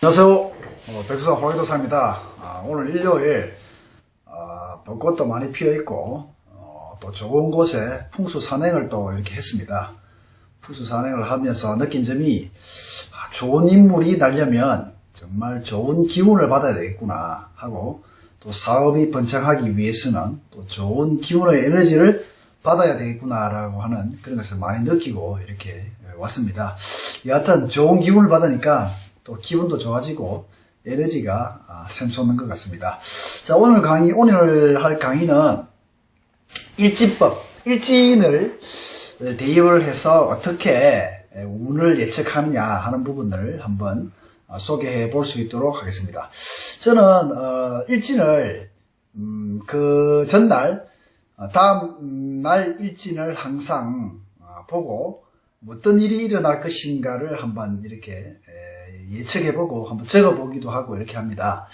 안녕하세요. 백두산 호의도사입니다. 오늘 일요일 벚꽃도 많이 피어있고 또 좋은 곳에 풍수 산행을 또 이렇게 했습니다. 풍수 산행을 하면서 느낀 점이 좋은 인물이 나려면 정말 좋은 기운을 받아야 되겠구나 하고, 또 사업이 번창하기 위해서는 또 좋은 기운의 에너지를 받아야 되겠구나 라고 하는 그런 것을 많이 느끼고 이렇게 왔습니다. 여하튼 좋은 기운을 받으니까 또 기분도 좋아지고 에너지가 샘솟는 것 같습니다. 자, 오늘 할 강의는 일진법, 일진을 대입을 해서 어떻게 운을 예측하느냐 하는 부분을 한번 소개해 볼 수 있도록 하겠습니다. 저는 일진을 그 전날 다음 날 일진을 항상 보고 어떤 일이 일어날 것인가를 한번 이렇게 예측해보고 한번 적어보기도 하고 이렇게 합니다.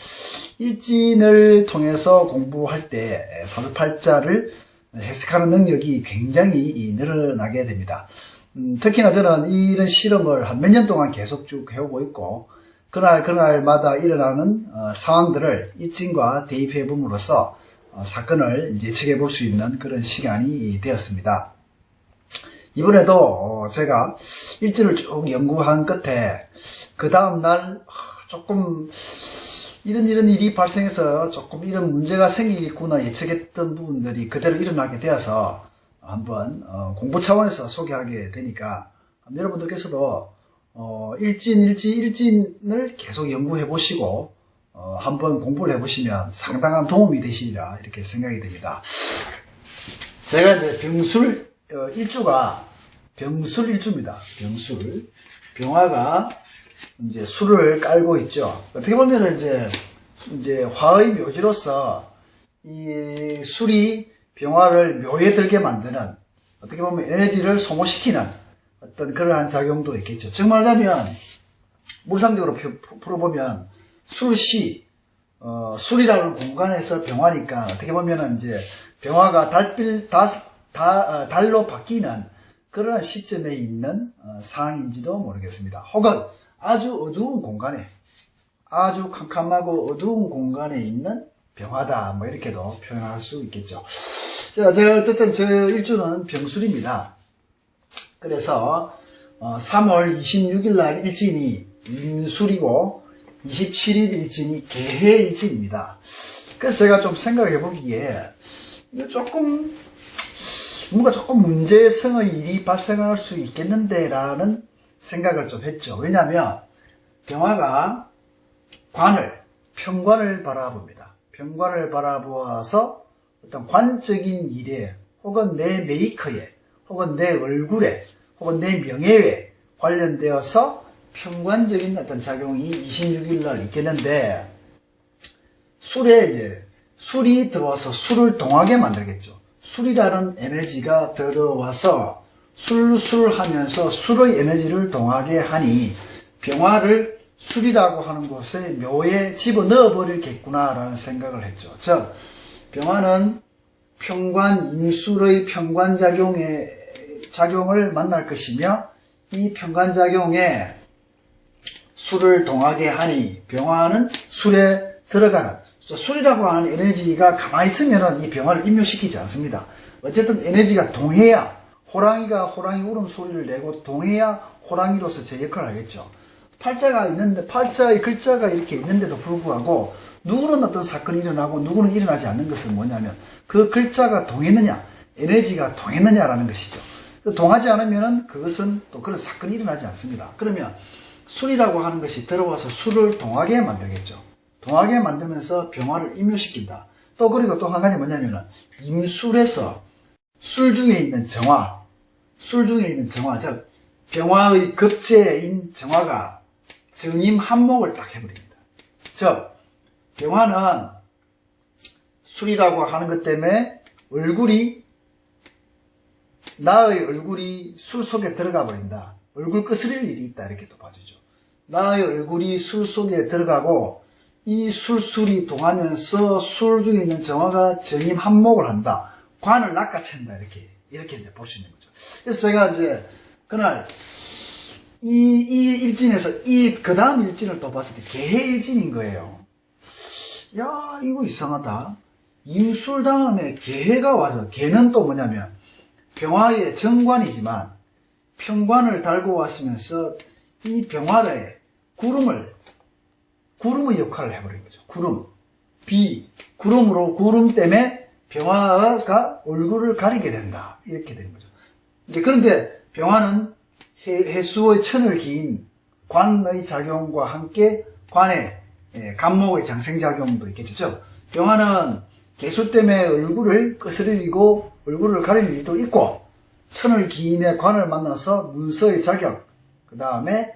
일진을 통해서 공부할 때 사주팔자를 해석하는 능력이 굉장히 늘어나게 됩니다. 특히나 저는 이런 실험을 한 몇 년 동안 계속 쭉 해오고 있고, 그날마다 일어나는 상황들을 일진과 대입해 봄으로써 사건을 예측해 볼 수 있는 그런 시간이 되었습니다. 이번에도 제가 일진을 쭉 연구한 끝에 그 다음날 조금 이런 일이 발생해서 조금 이런 문제가 생기겠구나 예측했던 부분들이 그대로 일어나게 되어서 한번 공부 차원에서 소개하게 되니까 여러분들께서도 일진을 계속 연구해 보시고 한번 공부를 해 보시면 상당한 도움이 되시리라 이렇게 생각이 됩니다. 제가 이제 병술 일주가 병술 일주입니다. 병술 병화가 이제 술을 깔고 있죠. 어떻게 보면 이제 화의 묘지로서 이 술이 병화를 묘에 들게 만드는, 어떻게 보면 에너지를 소모시키는 어떤 그러한 작용도 있겠죠. 즉 말하자면 물상적으로 풀어보면 술이라는 공간에서 병화니까 어떻게 보면 이제 병화가 달로 바뀌는 그런 시점에 있는 상황인지도 모르겠습니다. 혹은 아주 어두운 공간에, 아주 캄캄하고 어두운 공간에 있는 병화다, 뭐 이렇게도 표현할 수 있겠죠. 자, 제가 어쨌든 저 일주는 병술입니다. 그래서 3월 26일 날 일진이 임술이고 27일 일진이 개해 일진입니다. 그래서 제가 좀 생각해 보기에 뭔가 조금 문제성의 일이 발생할 수 있겠는데 라는 생각을 좀 했죠. 왜냐하면 병화가 평관을 바라봅니다. 평관을 바라보아서 어떤 관적인 일에, 혹은 내 메이커에, 혹은 내 얼굴에, 혹은 내 명예에 관련되어서 평관적인 어떤 작용이 26일 날 있겠는데, 술이 들어와서 술을 동하게 만들겠죠. 술이라는 에너지가 들어와서 술하면서 술의 에너지를 동하게 하니 병화를 술이라고 하는 곳에 묘에 집어넣어 버리겠구나라는 생각을 했죠. 즉 병화는 평관, 임술의 평관작용을 만날 것이며, 이 평관작용에 술을 동하게 하니 병화는 술에 들어가는, 술이라고 하는 에너지가 가만히 있으면 이 병화를 임묘시키지 않습니다. 어쨌든 에너지가 동해야, 호랑이가 호랑이 울음소리를 내고 동해야 호랑이로서 제 역할을 하겠죠. 팔자가 있는데, 팔자의 글자가 이렇게 있는데도 불구하고 누구는 어떤 사건이 일어나고 누구는 일어나지 않는 것은 뭐냐면 그 글자가 동했느냐, 에너지가 동했느냐라는 것이죠. 동하지 않으면 그것은 또 그런 사건이 일어나지 않습니다. 그러면 술이라고 하는 것이 들어와서 술을 동하게 만들겠죠. 동하게 만들면서 병화를 임묘시킨다. 그리고 또 한 가지 뭐냐면 임술에서 술 중에 있는 정화, 즉 병화의 급제인 정화가 정임 한목을 딱 해버립니다. 즉 병화는 술이라고 하는 것 때문에 나의 얼굴이 술 속에 들어가 버린다. 얼굴 끄스릴 일이 있다, 이렇게 또 봐주죠. 나의 얼굴이 술 속에 들어가고 이 술이 동하면서 술 중에 있는 정화가 정임 한목을 한다. 관을 낚아챈다, 이렇게 이제 볼 수 있는 거죠. 그래서 제가 이제 그날 이 일진에서 그 다음 일진을 또 봤을 때 개해일진인 거예요. 야, 이거 이상하다. 임술 다음에 개해가 와서, 개는 또 뭐냐면 병화의 정관이지만 평관을 달고 왔으면서 이 병화에 구름의 역할을 해버린 거죠. 구름 때문에 병화가 얼굴을 가리게 된다. 이렇게 되는 거죠. 이제 그런데 병화는 해수의 천을 기인 관의 작용과 함께 관의 간목의 장생작용도 있겠죠. 병화는 개수 때문에 얼굴을 거스리고 얼굴을 가리는 일도 있고, 천을 기인의 관을 만나서 문서의 자격, 그 다음에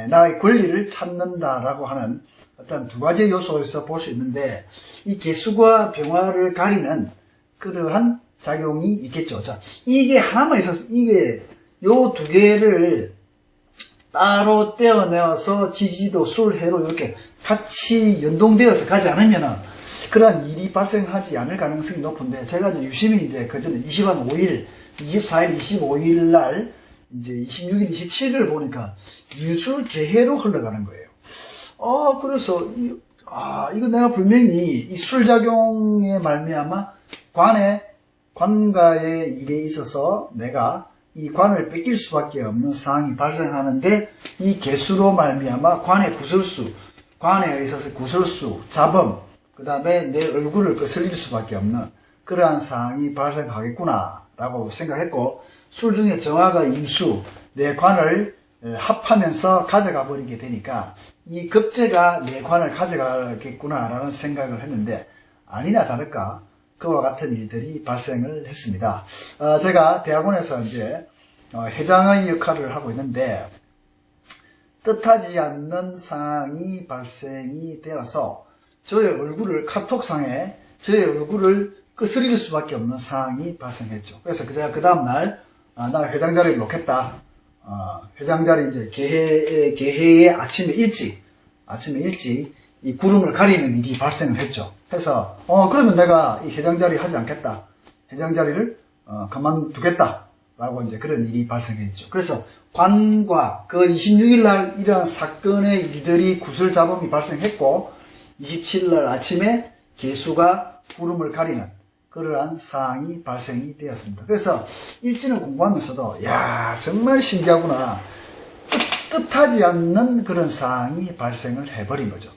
나의 권리를 찾는다라고 하는 어떤 두 가지 요소에서 볼 수 있는데, 이 개수와 병화를 가리는 그러한 작용이 있겠죠. 자, 이게 하나만 있어서, 요 두 개를 따로 떼어내어서 지지도, 술, 해로 이렇게 같이 연동되어서 가지 않으면은 그러한 일이 발생하지 않을 가능성이 높은데, 제가 이제 유심히 그 전에 24일, 25일 날 이제 26일, 27일을 보니까 일술 개해로 흘러가는 거예요. 그래서 이거 내가 분명히 이 술작용에 말미암아 관가의 일에 있어서 내가 이 관을 뺏길 수밖에 없는 상황이 발생하는데, 이 개수로 말미암아 관의 구설수, 관에 있어서 구설수, 자범, 그 다음에 내 얼굴을 거슬릴 수밖에 없는 그러한 상황이 발생하겠구나 라고 생각했고, 술 중에 정화가 임수, 내 관을 합하면서 가져가 버리게 되니까 이 급제가 내 관을 가져가겠구나 라는 생각을 했는데, 아니나 다를까 그와 같은 일들이 발생을 했습니다. 제가 대학원에서 이제 회장의 역할을 하고 있는데, 뜻하지 않는 상황이 발생이 되어서 저의 얼굴을, 카톡상에 저의 얼굴을 거스릴 수밖에 없는 상황이 발생했죠. 그래서 제가 그 다음날 나 회장 자리를 놓겠다. 회장 자리 이제 개해의 아침에 일찍 이 구름을 가리는 일이 발생을 했죠. 해서 그러면 내가 이 회장 자리 하지 않겠다. 회장 자리를 그만두겠다. 라고 이제 그런 일이 발생했죠. 그래서 관과 그 26일 날 이러한 사건의 일들이 구슬잡음이 발생했고, 27일 날 아침에 개수가 구름을 가리는 그러한 상황이 발생이 되었습니다. 그래서 일진을 공부하면서도 야, 정말 신기하구나. 뜻하지 않는 그런 상황이 발생을 해버린 거죠.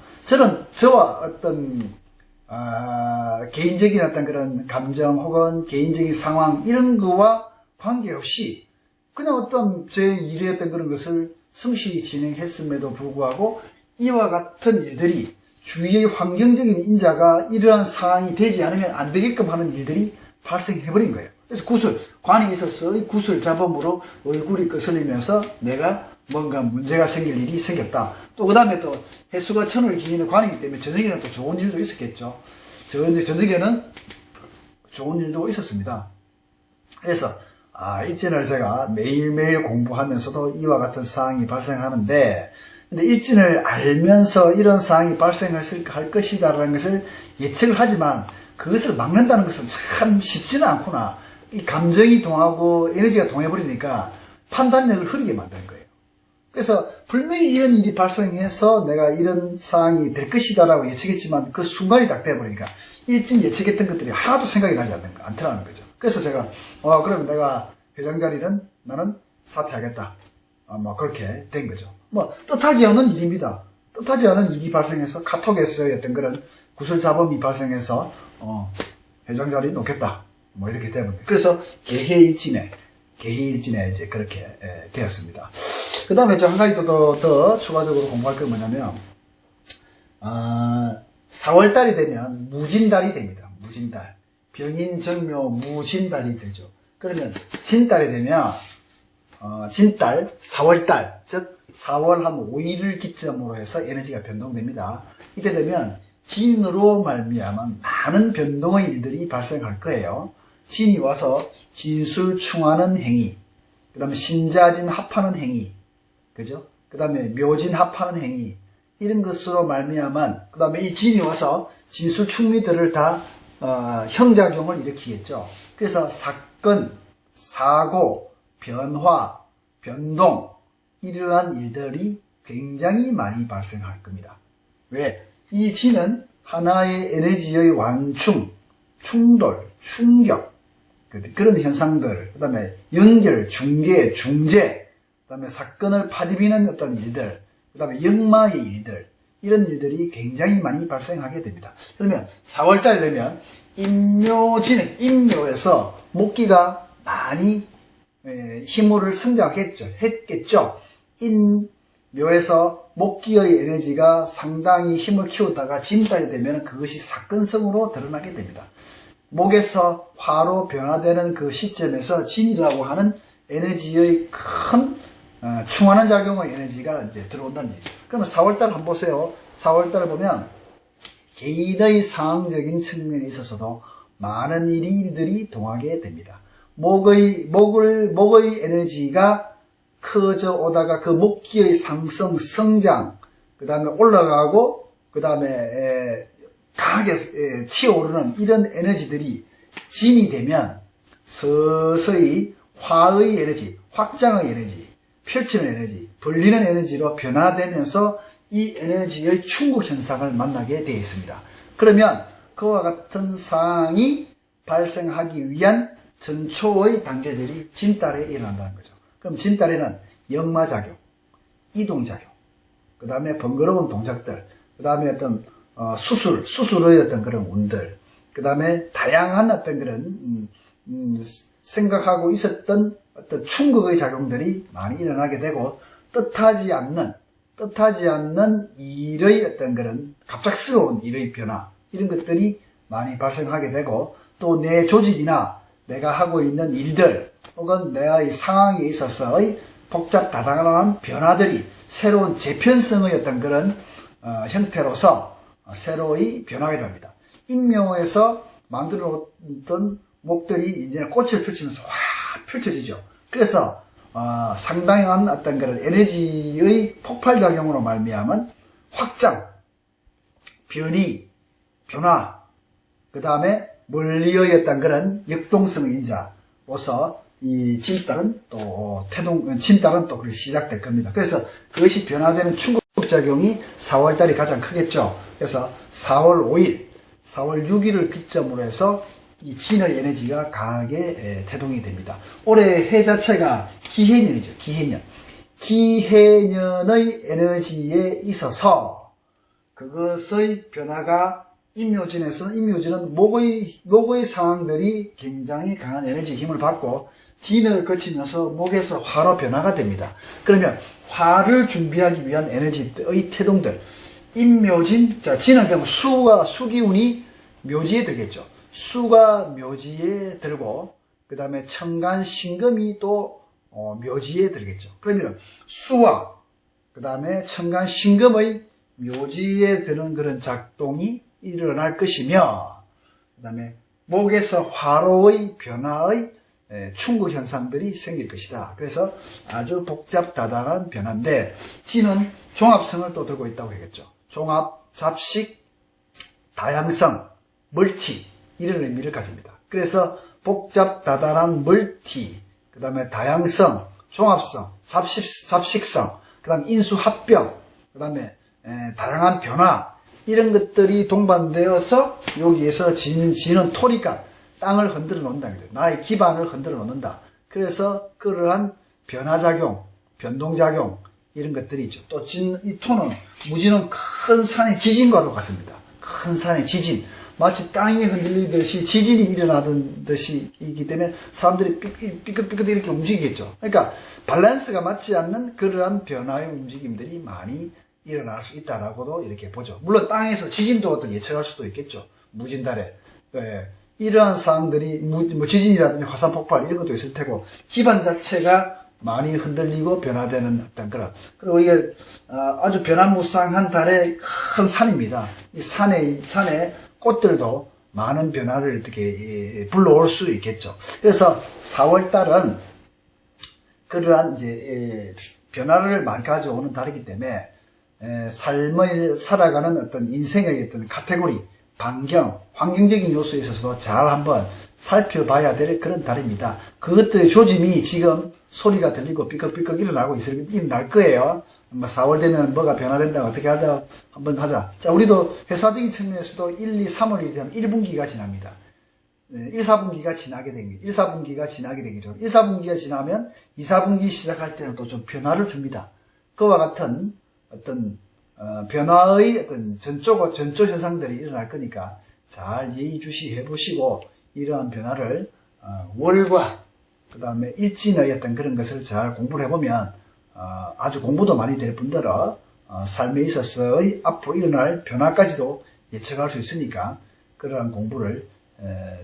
저와 어떤 개인적인 어떤 그런 감정 혹은 개인적인 상황 이런 거와 관계없이 그냥 어떤 제 일이었던 그런 것을 성실히 진행했음에도 불구하고 이와 같은 일들이, 주위의 환경적인 인자가 이러한 상황이 되지 않으면 안 되게끔 하는 일들이 발생해버린 거예요. 그래서 관이 있어서 이 구슬 잡음으로 얼굴이 거슬리면서 내가 뭔가 문제가 생길 일이 생겼다. 또 그 다음에 또 해수가 천을 기니는 관이기 때문에 저녁에는 또 좋은 일도 있었겠죠. 저녁에는 좋은 일도 있었습니다. 그래서 일진을 제가 매일매일 공부하면서도 이와 같은 상황이 발생하는데, 근데 일진을 알면서 이런 상황이 발생할 것이다라는 것을 예측을 하지만 그것을 막는다는 것은 참 쉽지는 않구나. 이 감정이 동하고 에너지가 동해버리니까 판단력을 흐리게 만드는 거예요. 그래서 분명히 이런 일이 발생해서 내가 이런 상황이 될 것이다라고 예측했지만 그 순간이 딱 돼버리니까 일진 예측했던 것들이 하나도 생각이 나지 않더라는 거죠. 그래서 제가 그러면 내가 회장 자리는 나는 사퇴하겠다. 그렇게 된 거죠. 뜻하지 않은 일입니다. 뜻하지 않은 일이 발생해서 카톡에서의 어떤 그런 구슬잡음이 발생해서 회장 자리 놓겠다. 이렇게 되면 그래서 개해일진에 이제 그렇게 되었습니다. 그 다음에 한 가지 더 추가적으로 공부할 건 뭐냐면 4월달이 되면 무진달이 됩니다. 무진달. 병인정묘 무진달이 되죠. 그러면 진달이 되면 진달, 4월달, 즉 4월 한 5일을 기점으로 해서 에너지가 변동됩니다. 이때 되면 진으로 말미암아 많은 변동의 일들이 발생할 거예요. 진이 와서 진술충하는 행위, 그 다음에 신자진 합하는 행위, 그죠? 그 다음에 묘진 합하는 행위, 이런 것으로 말미암아, 그 다음에 이 진이 와서 진술충미들을 다 형작용을 일으키겠죠. 그래서 사건, 사고, 변화, 변동, 이러한 일들이 굉장히 많이 발생할 겁니다. 왜? 이 진은 하나의 에너지의 완충, 충돌, 충격, 그런 현상들, 그 다음에 연결, 중계, 중재, 그 다음에 사건을 파디비는 어떤 일들, 그 다음에 역마의 일들, 이런 일들이 굉장히 많이 발생하게 됩니다. 그러면 4월달 되면 인묘진은 인묘에서 목기가 많이 힘을 성장했겠죠. 인묘에서 목기의 에너지가 상당히 힘을 키우다가 진달이 되면 그것이 사건성으로 드러나게 됩니다. 목에서 화로 변화되는 그 시점에서 진이라고 하는 에너지의 큰 충하는 작용의 에너지가 이제 들어온다는 얘기죠. 그러면 4월달 한번 보세요. 4월달을 보면 개인의 상황적인 측면에 있어서도 많은 일들이 동하게 됩니다. 목의 에너지가 커져 오다가 그 목기의 상승, 성장, 그 다음에 올라가고, 그 다음에 강하게 튀어오르는 이런 에너지들이 진이 되면 서서히 화의 에너지, 확장의 에너지, 펼치는 에너지, 벌리는 에너지로 변화되면서 이 에너지의 충국 현상을 만나게 되어 있습니다. 그러면 그와 같은 상황이 발생하기 위한 전초의 단계들이 진달에 일어난다는 거죠. 그럼 진달에는 역마작용, 이동작용, 그 다음에 번거로운 동작들, 그 다음에 어떤 수술의 어떤 그런 운들, 그 다음에 다양한 어떤 그런 생각하고 있었던 어떤 충격의 작용들이 많이 일어나게 되고 뜻하지 않는 일의 어떤 그런 갑작스러운 일의 변화 이런 것들이 많이 발생하게 되고 또 내 조직이나 내가 하고 있는 일들 혹은 내의 상황에 있어서의 복잡 다당한 변화들이 새로운 재편성의 어떤 그런 형태로서 새로이 변하게 됩니다. 인묘에서 만들어 놓던 목들이 이제 꽃을 펼치면서 확 펼쳐지죠. 그래서 상당한 어떤 그런 에너지의 폭발작용으로 말미암은 확장, 변화, 그 다음에 멀리의 어떤 그런 역동성의 인자로서 이 진달은 또 진달은 또 시작될 겁니다. 그래서 그것이 변화되는 충격작용이 4월달이 가장 크겠죠. 그래서 4월 5일, 4월 6일을 기점으로 해서 이 진의 에너지가 강하게 태동이 됩니다. 올해 해 자체가 기해년이죠. 기해년. 기해년의 에너지에 있어서 그것의 변화가 인묘진은 목의 상황들이 굉장히 강한 에너지 힘을 받고 진을 거치면서 목에서 화로 변화가 됩니다. 그러면 화를 준비하기 위한 에너지의 태동들, 인묘진, 자, 진은 그러면 수기운이 묘지에 들겠죠. 수가 묘지에 들고, 그 다음에 천간 신금이 또 묘지에 들겠죠. 그러면 수와, 그 다음에 천간 신금의 묘지에 드는 그런 작동이 일어날 것이며, 그 다음에 목에서 화로의 변화의 충국 현상들이 생길 것이다. 그래서 아주 복잡다단한 변화인데, 진은 종합성을 또 들고 있다고 하겠죠. 종합, 잡식, 다양성, 멀티, 이런 의미를 가집니다. 그래서 복잡다단한 멀티, 그 다음에 다양성, 종합성, 잡식성, 그 다음에 인수합병, 그 다음에 다양한 변화, 이런 것들이 동반되어서 여기에서 진은 토리가 땅을 흔들어 놓는다. 나의 기반을 흔들어 놓는다. 그래서 그러한 변화작용, 변동작용, 이런 것들이 있죠. 또 이 토는, 무진은 큰 산의 지진과도 같습니다. 큰 산의 지진. 마치 땅이 흔들리듯이 지진이 일어나던 듯이 이기 때문에 사람들이 삐끗삐끗 이렇게 움직이겠죠. 그러니까 밸런스가 맞지 않는 그러한 변화의 움직임들이 많이 일어날 수 있다라고도 이렇게 보죠. 물론 땅에서 지진도 어떤 예측할 수도 있겠죠. 무진달에. 이러한 사항들이 뭐 지진이라든지 화산 폭발 이런 것도 있을 테고 기반 자체가 많이 흔들리고 변화되는 어떤 그런. 그리고 이게 아주 변화무쌍한 달의 큰 산입니다. 이 산에 꽃들도 많은 변화를 어떻게 불러올 수 있겠죠. 그래서 4월 달은 그러한 이제 변화를 많이 가져오는 달이기 때문에 삶을 살아가는 어떤 인생의 어떤 카테고리, 반경, 환경적인 요소에 있어서도 잘 한번 살펴봐야 될 그런 달입니다. 그것들의 조짐이 지금 소리가 들리고 삐걱삐걱 일어날 거예요. 4월 되면 뭐가 변화된다, 어떻게 하자, 한번 하자. 자, 우리도 회사적인 측면에서도 1, 2, 3월이 되면 1분기가 지납니다. 1, 4분기가 지나게 됩니다. 1, 4분기가 지나게 되겠죠. 1, 4분기가 지나면 2, 4분기 시작할 때는 또 좀 변화를 줍니다. 그와 같은 어떤 변화의 어떤 전조 현상들이 일어날 거니까 잘 예의주시해 보시고 이러한 변화를 월과 그 다음에 일진의 어떤 그런 것을 잘 공부를 해보면 아주 공부도 많이 될 뿐더러 삶에 있어서의 앞으로 일어날 변화까지도 예측할 수 있으니까 그러한 공부를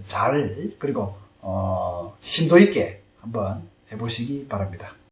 잘 그리고 심도 있게 한번 해보시기 바랍니다.